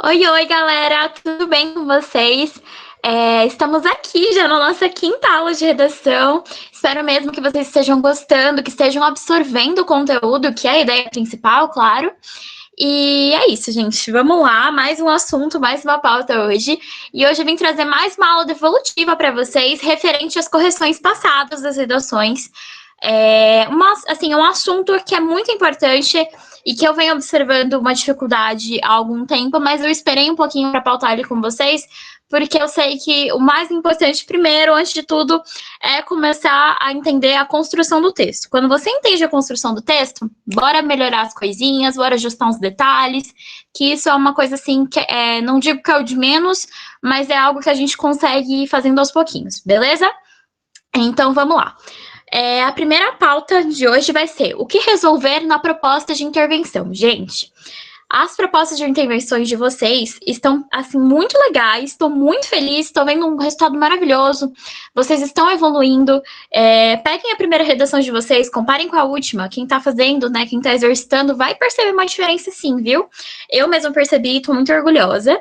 Oi, oi, galera, tudo bem com vocês? Estamos aqui já na nossa quinta aula de redação. Espero mesmo que vocês estejam gostando, que estejam absorvendo o conteúdo, que é a ideia principal, claro. E é isso, gente. Vamos lá, mais um assunto, mais uma pauta hoje. E hoje eu vim trazer mais uma aula devolutiva para vocês, referente às correções passadas das redações. Um assunto que é muito importante e que eu venho observando uma dificuldade há algum tempo, mas eu esperei um pouquinho para pautar ele com vocês, porque eu sei que o mais importante, primeiro, antes de tudo, é começar a entender a construção do texto. Quando você entende a construção do texto, bora melhorar as coisinhas, bora ajustar uns detalhes, que isso é uma coisa assim, que não digo que é o de menos, mas é algo que a gente consegue ir fazendo aos pouquinhos, beleza? Então, vamos lá. A primeira pauta de hoje vai ser o que resolver na proposta de intervenção. Gente, as propostas de intervenções de vocês estão, assim, muito legais, estou muito feliz, estou vendo um resultado maravilhoso, vocês estão evoluindo. Peguem a primeira redação de vocês, comparem com a última, quem está fazendo, né, quem está exercitando, vai perceber uma diferença sim, viu? Eu mesma percebi, estou muito orgulhosa.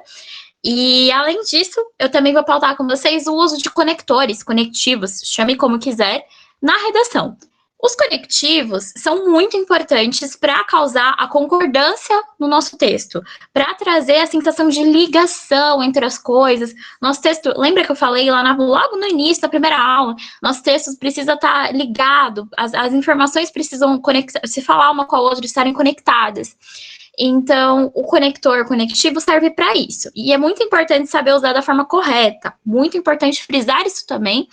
E, além disso, eu também vou pautar com vocês o uso de conectores, conectivos, chame como quiser, na redação. Os conectivos são muito importantes para causar a concordância no nosso texto, para trazer a sensação de ligação entre as coisas. Nosso texto, lembra que eu falei logo no início da primeira aula? Nosso texto precisa estar ligado, as informações precisam se falar uma com a outra, estarem conectadas. Então, o conectivo serve para isso. E é muito importante saber usar da forma correta. Muito importante frisar isso também,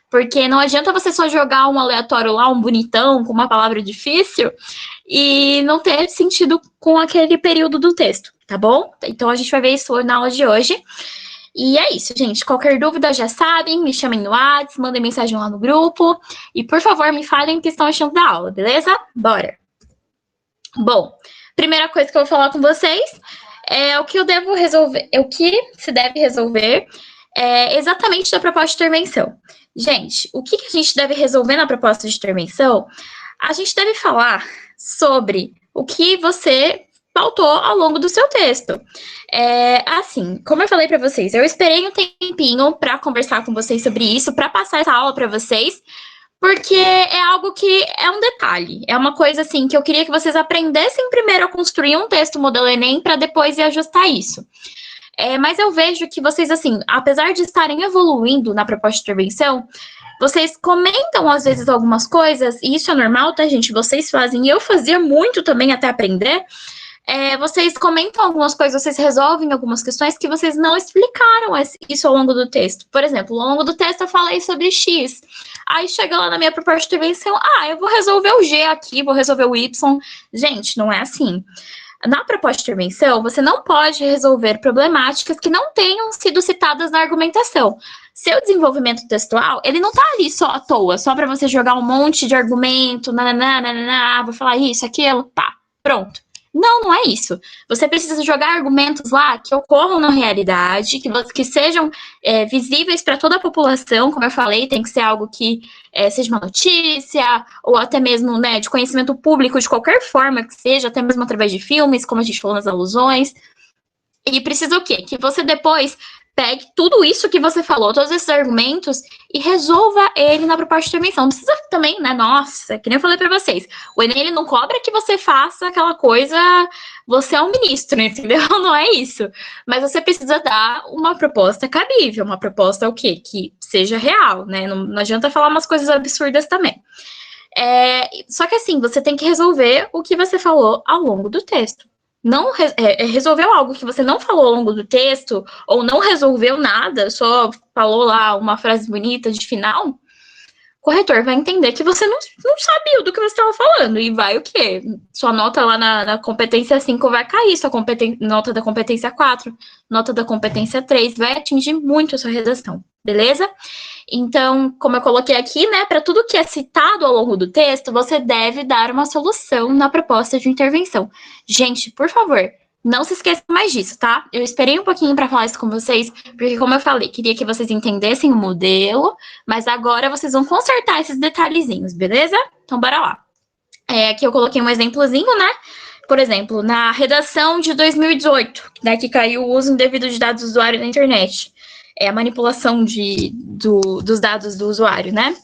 porque não adianta você só jogar um aleatório lá, um bonitão, com uma palavra difícil, e não ter sentido com aquele período do texto, tá bom? Então, a gente vai ver isso na aula de hoje. E é isso, gente. Qualquer dúvida já sabem, me chamem no WhatsApp, mandem mensagem lá no grupo. E, por favor, me falem o que estão achando da aula, beleza? Bora! Bom, primeira coisa que eu vou falar com vocês é o que eu devo resolver, o que se deve resolver exatamente da proposta de intervenção. Gente, o que a gente deve resolver na proposta de intervenção? A gente deve falar sobre o que você pautou ao longo do seu texto. Assim, como eu falei para vocês, eu esperei um tempinho para conversar com vocês sobre isso, para passar essa aula para vocês, porque é algo que é um detalhe, é uma coisa assim que eu queria que vocês aprendessem primeiro a construir um texto modelo Enem para depois ir ajustar isso. Mas eu vejo que vocês, assim, apesar de estarem evoluindo na proposta de intervenção, vocês comentam às vezes algumas coisas, e isso é normal, tá, gente? Vocês fazem, e eu fazia muito também até aprender. Vocês comentam algumas coisas, vocês resolvem algumas questões que vocês não explicaram isso ao longo do texto. Por exemplo, ao longo do texto eu falei sobre X. Aí chega lá na minha proposta de intervenção, eu vou resolver o G aqui, vou resolver o Y. Gente, não é assim. Na proposta de intervenção, você não pode resolver problemáticas que não tenham sido citadas na argumentação. Seu desenvolvimento textual, ele não tá ali só à toa, só para você jogar um monte de argumento, vou falar isso, aquilo, tá, pronto. Não é isso. Você precisa jogar argumentos lá que ocorram na realidade, que sejam visíveis para toda a população, como eu falei, tem que ser algo que seja uma notícia, ou até mesmo, né, de conhecimento público, de qualquer forma que seja, até mesmo através de filmes, como a gente falou nas alusões. E precisa o quê? Que você depois pegue tudo isso que você falou, todos esses argumentos, e resolva ele na proposta de intervenção. Não precisa também, né? Nossa, que nem eu falei para vocês. O Enem, ele não cobra que você faça aquela coisa, você é um ministro, entendeu? Não é isso. Mas você precisa dar uma proposta cabível, uma proposta o quê? Que seja real, né? Não adianta falar umas coisas absurdas também. Só que assim, você tem que resolver o que você falou ao longo do texto. Não resolveu algo que você não falou ao longo do texto, ou não resolveu nada, só falou lá uma frase bonita de final, o corretor vai entender que você não sabia do que você estava falando, e vai o quê? Sua nota lá na competência 5 vai cair, sua nota da competência 4, nota da competência 3, vai atingir muito a sua redação, beleza? Então, como eu coloquei aqui, né, para tudo que é citado ao longo do texto, você deve dar uma solução na proposta de intervenção. Gente, por favor, não se esqueça mais disso, tá? Eu esperei um pouquinho para falar isso com vocês, porque, como eu falei, queria que vocês entendessem o modelo, mas agora vocês vão consertar esses detalhezinhos, beleza? Então, bora lá. Aqui eu coloquei um exemplozinho, né? por exemplo, na redação de 2018, né, que caiu o uso indevido de dados do usuário na internet, a manipulação dos dados do usuário, né?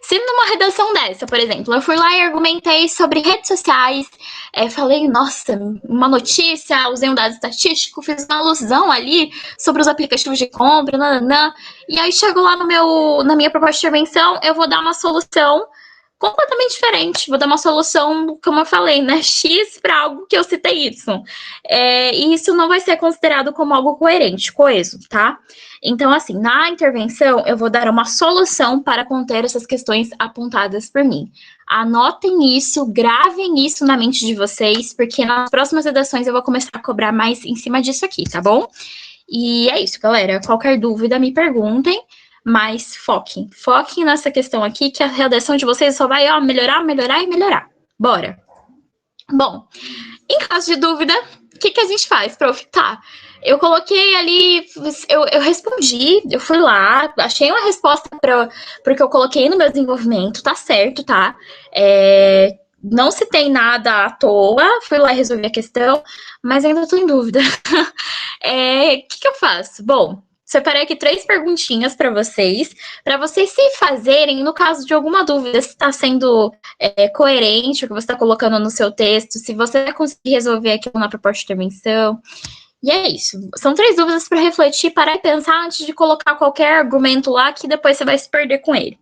Se numa redação dessa, por exemplo, eu fui lá e argumentei sobre redes sociais, falei, nossa, uma notícia, usei um dado estatístico, fiz uma alusão ali sobre os aplicativos de compra, nananã, e aí chegou lá na minha proposta de intervenção, eu vou dar uma solução completamente diferente, vou dar uma solução, como eu falei, né, X para algo que eu citei Y. E isso não vai ser considerado como algo coerente, coeso, tá? Então, assim, na intervenção, eu vou dar uma solução para conter essas questões apontadas por mim. Anotem isso, gravem isso na mente de vocês, porque nas próximas redações eu vou começar a cobrar mais em cima disso aqui, tá bom? E é isso, galera. Qualquer dúvida, me perguntem, mas foquem. Foquem nessa questão aqui, que a redação de vocês só vai melhorar, melhorar e melhorar. Bora! Bom, em caso de dúvida, o que a gente faz, prof? Tá, eu coloquei ali, eu respondi, eu fui lá, achei uma resposta para o que eu coloquei no meu desenvolvimento, tá certo, tá? Não citei nada à toa, fui lá resolver a questão, mas ainda estou em dúvida. O que eu faço? Bom, separei aqui 3 perguntinhas para vocês se fazerem, no caso de alguma dúvida, se está sendo coerente o que você está colocando no seu texto, se você vai conseguir resolver aquilo na proposta de intervenção. E é isso. São 3 dúvidas para refletir, parar e pensar antes de colocar qualquer argumento lá que depois você vai se perder com ele.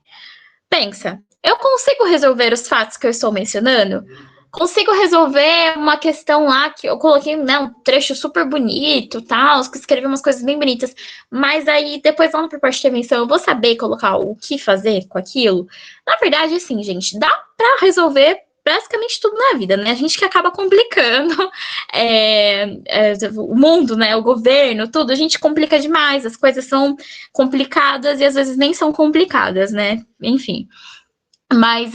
Pensa, eu consigo resolver os fatos que eu estou mencionando? Consigo resolver uma questão lá que eu coloquei, né, um trecho super bonito, tal, que escrevi umas coisas bem bonitas, mas aí depois lá na proposta de intervenção eu vou saber colocar o que fazer com aquilo? Na verdade, assim, gente, dá para resolver basicamente tudo na vida, né? A gente que acaba complicando o mundo, né? O governo, tudo, a gente complica demais, as coisas são complicadas e às vezes nem são complicadas, né? Enfim. Mas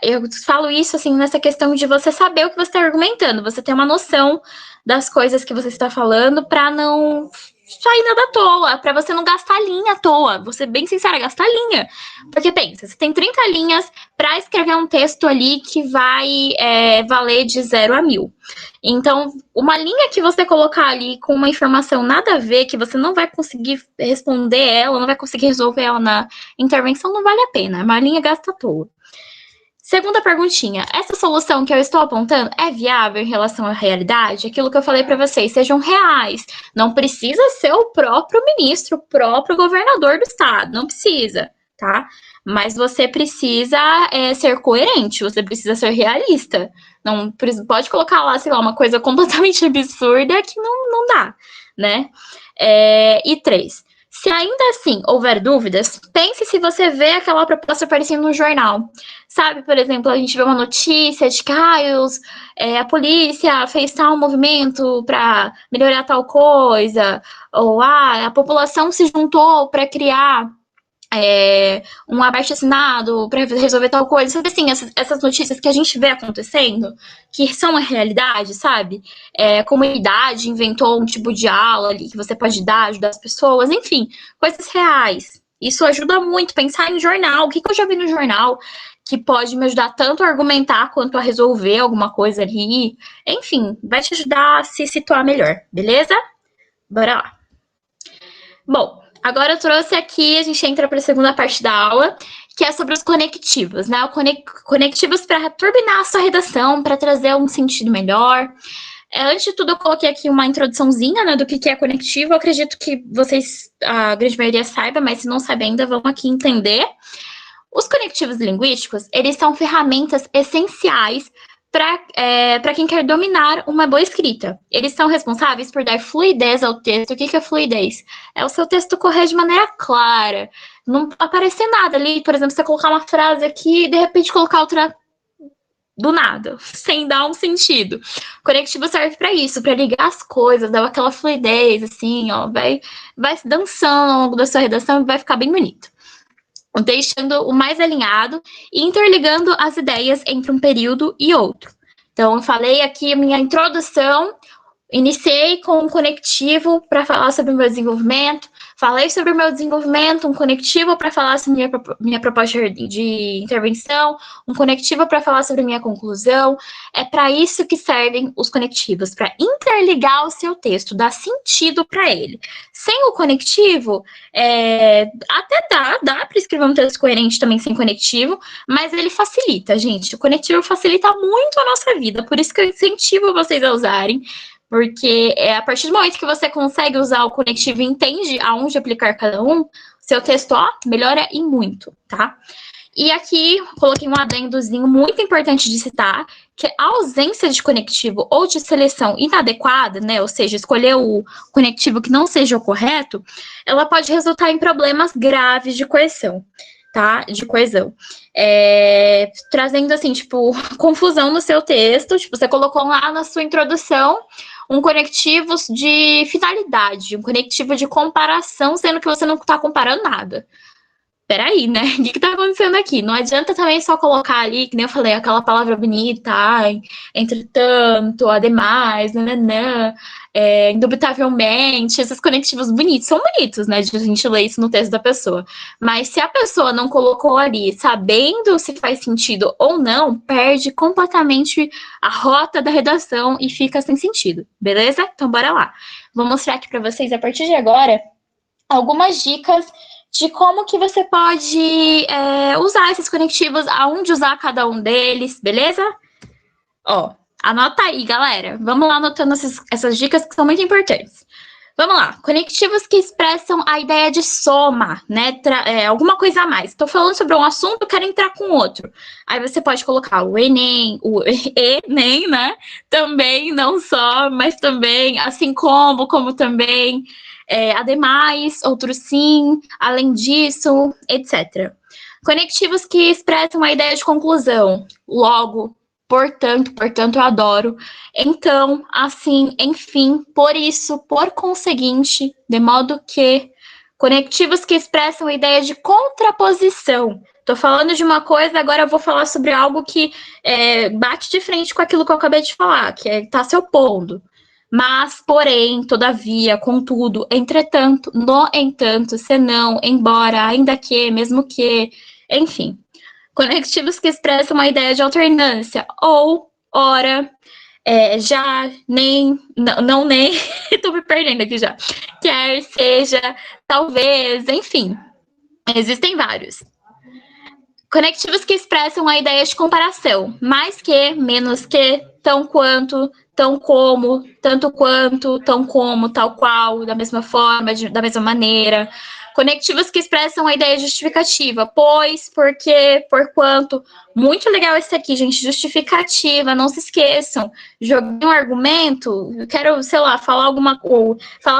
eu falo isso assim nessa questão de você saber o que você está argumentando, você ter uma noção das coisas que você está falando para não sair nada à toa, para você não gastar linha à toa. Vou ser bem sincera, gastar linha. Porque pensa, você tem 30 linhas para escrever um texto ali que vai valer de 0 a 1000. Então, uma linha que você colocar ali com uma informação nada a ver, que você não vai conseguir responder ela, não vai conseguir resolver ela na intervenção, não vale a pena. Uma linha gasta à toa. Segunda perguntinha, essa solução que eu estou apontando é viável em relação à realidade? Aquilo que eu falei para vocês, sejam reais. Não precisa ser o próprio ministro, o próprio governador do estado, não precisa, tá? Mas você precisa ser coerente, você precisa ser realista. Não pode colocar lá, sei lá, uma coisa completamente absurda que não dá, né? E 3. Se ainda assim houver dúvidas, pense se você vê aquela proposta aparecendo no jornal. Sabe, por exemplo, a gente vê uma notícia de que a polícia fez tal movimento para melhorar tal coisa, ou a população se juntou para criar um abaixo-assinado para resolver tal coisa. Sabe assim, essas notícias que a gente vê acontecendo, que são a realidade, sabe? A comunidade inventou um tipo de aula ali que você pode dar, ajudar as pessoas, enfim, coisas reais. Isso ajuda muito, pensar em jornal, o que eu já vi no jornal que pode me ajudar tanto a argumentar quanto a resolver alguma coisa ali. Enfim, vai te ajudar a se situar melhor, beleza? Bora lá. Bom, agora eu trouxe aqui, a gente entra para a segunda parte da aula, que é sobre os conectivos, né? Conectivos para turbinar a sua redação, para trazer um sentido melhor. Antes de tudo, eu coloquei aqui uma introduçãozinha, né, do que é conectivo. Eu acredito que vocês, a grande maioria saiba, mas se não sabe ainda, vamos aqui entender. Os conectivos linguísticos, eles são ferramentas essenciais para quem quer dominar uma boa escrita. Eles são responsáveis por dar fluidez ao texto. O que é fluidez? É o seu texto correr de maneira clara. Não aparecer nada ali, por exemplo, você colocar uma frase aqui e de repente colocar outra do nada, sem dar um sentido. O conectivo serve para isso, para ligar as coisas, dar aquela fluidez, assim, ó, vai dançando ao longo da sua redação e vai ficar bem bonito, deixando o mais alinhado e interligando as ideias entre um período e outro. Então, eu falei aqui a minha introdução, iniciei com um conectivo para falar sobre o meu desenvolvimento, Falei sobre o meu desenvolvimento, um conectivo para falar sobre minha proposta de intervenção, um conectivo para falar sobre minha conclusão. É para isso que servem os conectivos, para interligar o seu texto, dar sentido para ele. Sem o conectivo, até dá para escrever um texto coerente também sem conectivo, mas ele facilita, gente. O conectivo facilita muito a nossa vida, por isso que eu incentivo vocês a usarem. Porque a partir do momento que você consegue usar o conectivo e entende aonde aplicar cada um, seu texto, melhora e muito, tá? E aqui, coloquei um adendozinho muito importante de citar, que a ausência de conectivo ou de seleção inadequada, né, ou seja, escolher o conectivo que não seja o correto, ela pode resultar em problemas graves de coesão, tá? De coesão. Trazendo, assim, tipo, confusão no seu texto, tipo, você colocou lá na sua introdução um conectivo de finalidade, um conectivo de comparação, sendo que você não está comparando nada. Peraí, né? O que tá acontecendo aqui? Não adianta também só colocar ali, que nem eu falei, aquela palavra bonita, entretanto, ademais, nananã, indubitavelmente, esses conectivos bonitos, são bonitos, né, de a gente ler isso no texto da pessoa. Mas se a pessoa não colocou ali, sabendo se faz sentido ou não, perde completamente a rota da redação e fica sem sentido, beleza? Então, bora lá. Vou mostrar aqui para vocês, a partir de agora, algumas dicas de como que você pode usar esses conectivos, aonde usar cada um deles, beleza? Ó, anota aí, galera. Vamos lá anotando essas dicas que são muito importantes. Vamos lá, conectivos que expressam a ideia de soma, né? Alguma coisa a mais. Estou falando sobre um assunto, quero entrar com outro. Aí você pode colocar o Enem, né? Também, não só, mas também, assim como também, ademais, outro sim, além disso, etc. Conectivos que expressam a ideia de conclusão. Logo, portanto, eu adoro. Então, assim, enfim, por isso, por conseguinte, de modo que, conectivos que expressam a ideia de contraposição. Estou falando de uma coisa, agora eu vou falar sobre algo que bate de frente com aquilo que eu acabei de falar, que está se opondo. Mas, porém, todavia, contudo, entretanto, no entanto, senão, embora, ainda que, mesmo que, enfim. Conectivos que expressam uma ideia de alternância, ou, ora, já, nem, não, nem, tô me perdendo aqui já. Quer, seja, talvez, enfim, existem vários. Conectivos que expressam a ideia de comparação, mais que, menos que, tão quanto, tão como, tanto quanto, tão como, tal qual, da mesma forma, da mesma maneira. Conectivos que expressam a ideia justificativa, pois, porque, porquanto. Muito legal esse aqui, gente, justificativa, não se esqueçam. Joguei um argumento, quero, sei lá, falar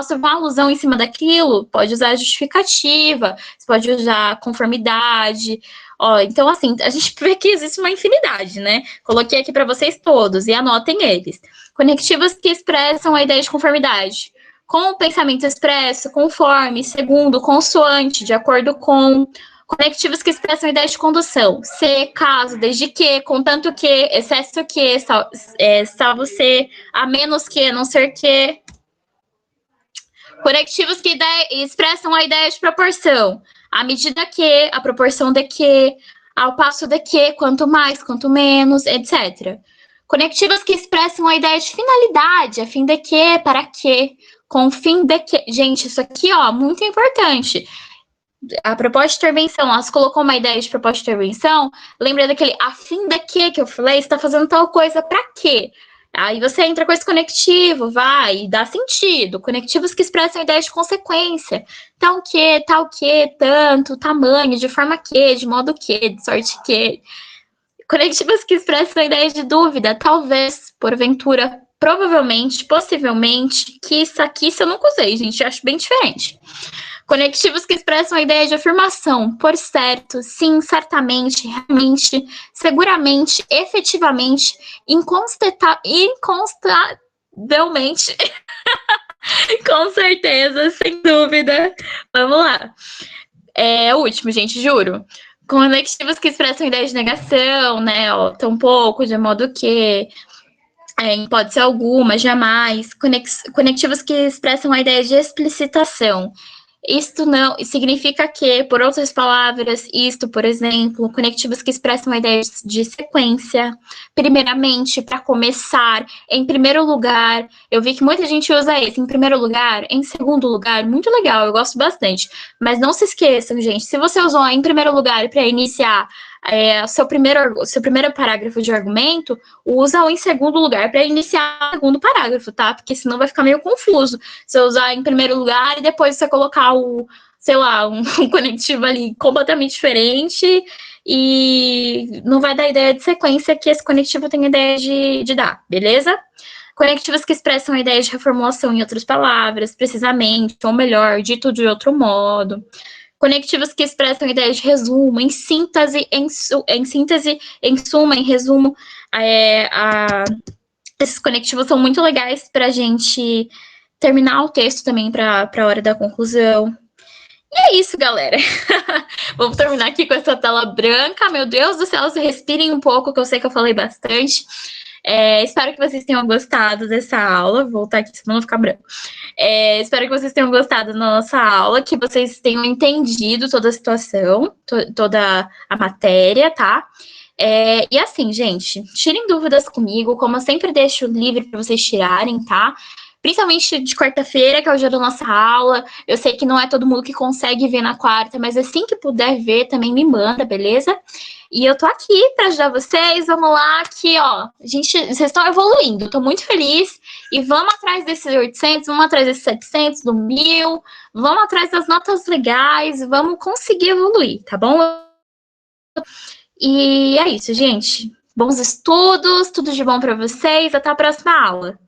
sobre uma alusão em cima daquilo, pode usar justificativa, você pode usar conformidade. Ó, então, assim, a gente vê que existe uma infinidade, né? Coloquei aqui para vocês todos e anotem eles. Conectivos que expressam a ideia de conformidade. Com o pensamento expresso, conforme, segundo, consoante, de acordo com. Conectivos que expressam a ideia de condução. Se, caso, desde que, contanto que, excesso que, salvo se, a menos que, a não ser que. Conectivos que expressam a ideia de proporção. À medida que, a proporção de que, ao passo de que, quanto mais, quanto menos, etc. Conectivos que expressam a ideia de finalidade, a fim de que, para que, com o fim de que. Gente, isso aqui, ó, muito importante. A proposta de intervenção, ela colocou uma ideia de proposta de intervenção, lembra daquele a fim de que eu falei, você está fazendo tal coisa para quê? Aí você entra com esse conectivo, vai, dá sentido. Conectivos que expressam a ideia de consequência. Tal que, tanto, tamanho, de forma que, de modo que, de sorte que. Conectivos que expressam a ideia de dúvida, talvez, porventura, provavelmente, possivelmente, que isso aqui eu nunca usei, gente, eu acho bem diferente. Conectivos que expressam a ideia de afirmação, por certo, sim, certamente, realmente, seguramente, efetivamente, inconstavelmente, com certeza, sem dúvida. Vamos lá. O último, gente, juro. Conectivos que expressam ideia de negação, né? Ó, tão pouco, de modo que, em hipótese alguma, jamais. Conectivos que expressam a ideia de explicitação. Isto não significa que, por outras palavras, isto, por exemplo, conectivos que expressam a ideia de sequência, primeiramente, para começar, em primeiro lugar. Eu vi que muita gente usa esse, em primeiro lugar, em segundo lugar, muito legal, eu gosto bastante. Mas não se esqueçam, gente, se você usou em primeiro lugar para iniciar seu primeiro parágrafo de argumento, usa o em segundo lugar para iniciar o segundo parágrafo, tá? Porque senão vai ficar meio confuso. Você usar em primeiro lugar e depois você colocar sei lá, um conectivo ali completamente diferente e não vai dar ideia de sequência que esse conectivo tem ideia de dar, beleza? Conectivos que expressam a ideia de reformulação em outras palavras, precisamente, ou melhor, dito de outro modo. Conectivos que expressam ideias de resumo, em síntese, em suma, em resumo. Esses conectivos são muito legais para a gente terminar o texto também para a hora da conclusão. E é isso, galera. Vamos terminar aqui com essa tela branca. Meu Deus do céu, respirem um pouco, que eu sei que eu falei bastante. Espero que vocês tenham gostado dessa aula. Vou voltar aqui, senão não ficar branco. Espero que vocês tenham gostado da nossa aula, que vocês tenham entendido toda a situação, toda a matéria, tá? E assim, gente, tirem dúvidas comigo, como eu sempre deixo livre para vocês tirarem, tá? Principalmente de quarta-feira, que é o dia da nossa aula. Eu sei que não é todo mundo que consegue ver na quarta, mas assim que puder ver, também me manda, beleza? E eu tô aqui para ajudar vocês. Vamos lá, que ó, vocês estão evoluindo. Tô muito feliz. E vamos atrás desses 800, vamos atrás desses 700, do 1000. Vamos atrás das notas legais. Vamos conseguir evoluir, tá bom? E é isso, gente. Bons estudos, tudo de bom para vocês. Até a próxima aula.